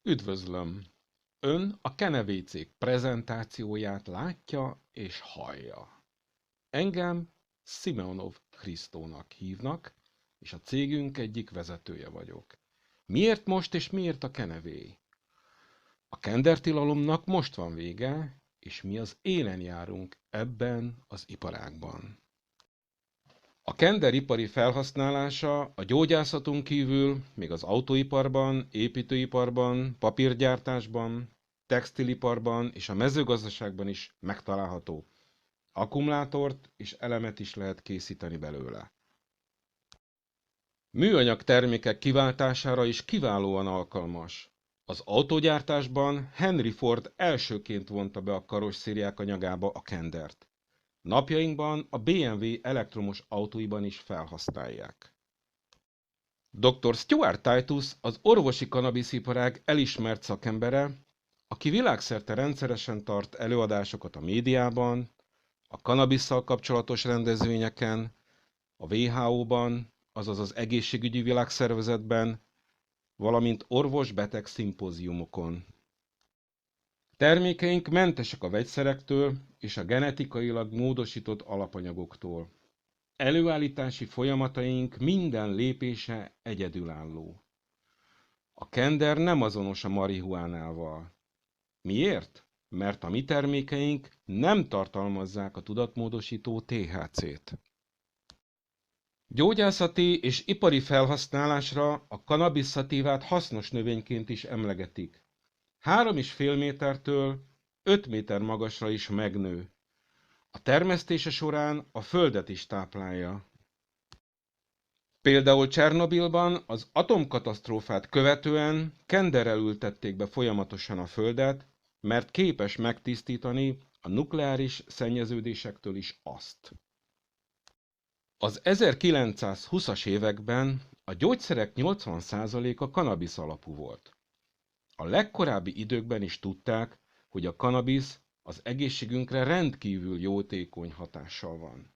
Üdvözlöm! Ön a Kenevé cég prezentációját látja és hallja. Engem Szimeonov Hristónak hívnak, és a cégünk egyik vezetője vagyok. Miért most és miért a Kenevé? A kendertilalomnak most van vége, és mi az élen járunk ebben az iparágban. A kender ipari felhasználása a gyógyászaton kívül még az autóiparban, építőiparban, papírgyártásban, textiliparban és a mezőgazdaságban is megtalálható. Akkumulátort és elemet is lehet készíteni belőle. Műanyag termékek kiváltására is kiválóan alkalmas. Az autógyártásban Henry Ford elsőként vonta be a karosszériák anyagába a kendert. Napjainkban a BMW elektromos autóiban is felhasználják. Dr. Stuart Titus az orvosi kannabisziparág elismert szakembere, aki világszerte rendszeresen tart előadásokat a médiában, a kannabisszal kapcsolatos rendezvényeken, a WHO-ban, azaz az Egészségügyi Világszervezetben, valamint orvos-beteg szimpóziumokon. Termékeink mentesek a vegyszerektől és a genetikailag módosított alapanyagoktól. Előállítási folyamataink minden lépése egyedülálló. A kender nem azonos a marihuánával. Miért? Mert a mi termékeink nem tartalmazzák a tudatmódosító THC-t. Gyógyászati és ipari felhasználásra a kannabisz szatívát hasznos növényként is emlegetik. 3,5 métertől 5 méter magasra is megnő. A termesztése során a földet is táplálja. Például Csernobilban az atomkatasztrófát követően kenderrel ültették be folyamatosan a földet, mert képes megtisztítani a nukleáris szennyeződésektől is azt. Az 1920-as években a gyógyszerek 80%-a kannabisz alapú volt. A legkorábbi időkben is tudták, hogy a kannabisz az egészségünkre rendkívül jótékony hatással van.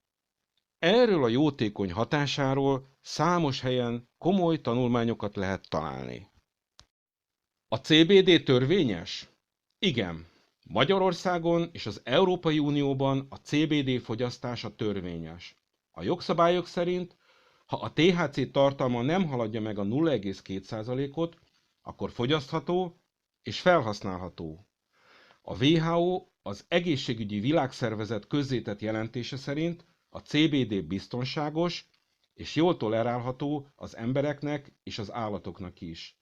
Erről a jótékony hatásáról számos helyen komoly tanulmányokat lehet találni. A CBD törvényes? Igen. Magyarországon és az Európai Unióban a CBD fogyasztása törvényes. A jogszabályok szerint, ha a THC tartalma nem haladja meg a 0,2%-ot, akkor fogyasztható és felhasználható. A WHO, az Egészségügyi Világszervezet közzétett jelentése szerint a CBD biztonságos és jól tolerálható az embereknek és az állatoknak is.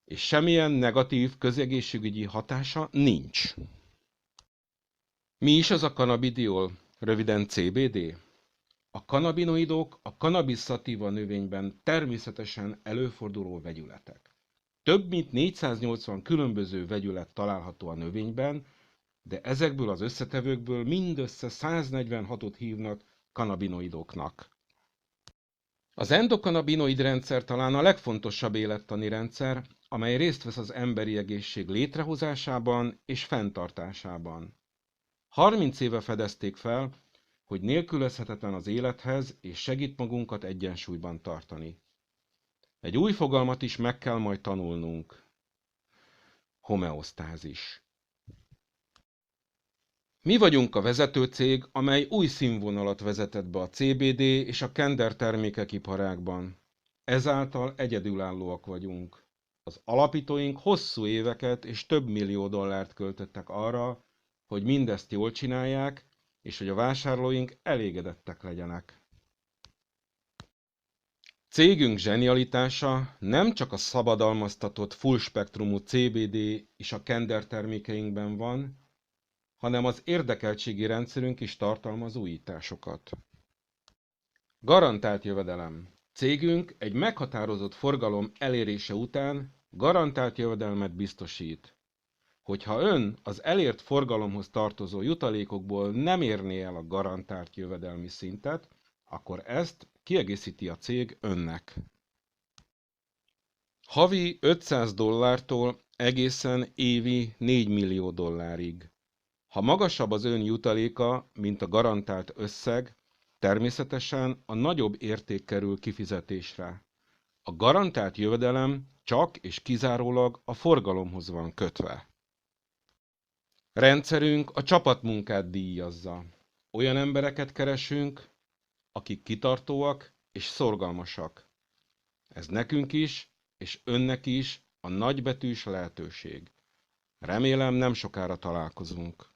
És semmilyen negatív közegészségügyi hatása nincs. Mi is az a cannabidiol, röviden CBD? A kannabinoidok a cannabis sativa növényben természetesen előforduló vegyületek. Több mint 480 különböző vegyület található a növényben, de ezekből az összetevőkből mindössze 146-ot hívnak kannabinoidoknak. Az endokannabinoid rendszer talán a legfontosabb élettani rendszer, amely részt vesz az emberi egészség létrehozásában és fenntartásában. 30 éve fedezték fel, hogy nélkülözhetetlen az élethez és segít magunkat egyensúlyban tartani. Egy új fogalmat is meg kell majd tanulnunk. Homeosztázis. Mi vagyunk a vezető cég, amely új színvonalat vezetett be a CBD és a kender termékek iparágban. Ezáltal egyedülállóak vagyunk. Az alapítóink hosszú éveket és több millió dollárt költöttek arra, hogy mindezt jól csinálják, és hogy a vásárlóink elégedettek legyenek. Cégünk zsenialitása nem csak a szabadalmaztatott full spektrumú CBD és a kender termékeinkben van, hanem az érdekeltségi rendszerünk is tartalmaz újításokat. Garantált jövedelem. Cégünk egy meghatározott forgalom elérése után garantált jövedelmet biztosít. Hogyha ön az elért forgalomhoz tartozó jutalékokból nem érné el a garantált jövedelmi szintet, akkor ezt kiegészíti a cég önnek. Havi 500 dollártól egészen évi 4 millió dollárig. Ha magasabb az ön jutaléka, mint a garantált összeg, természetesen a nagyobb érték kerül kifizetésre. A garantált jövedelem csak és kizárólag a forgalomhoz van kötve. Rendszerünk a csapatmunkát díjazza. Olyan embereket keresünk, akik kitartóak és szorgalmasak. Ez nekünk is, és önnek is a nagybetűs lehetőség. Remélem nem sokára találkozunk.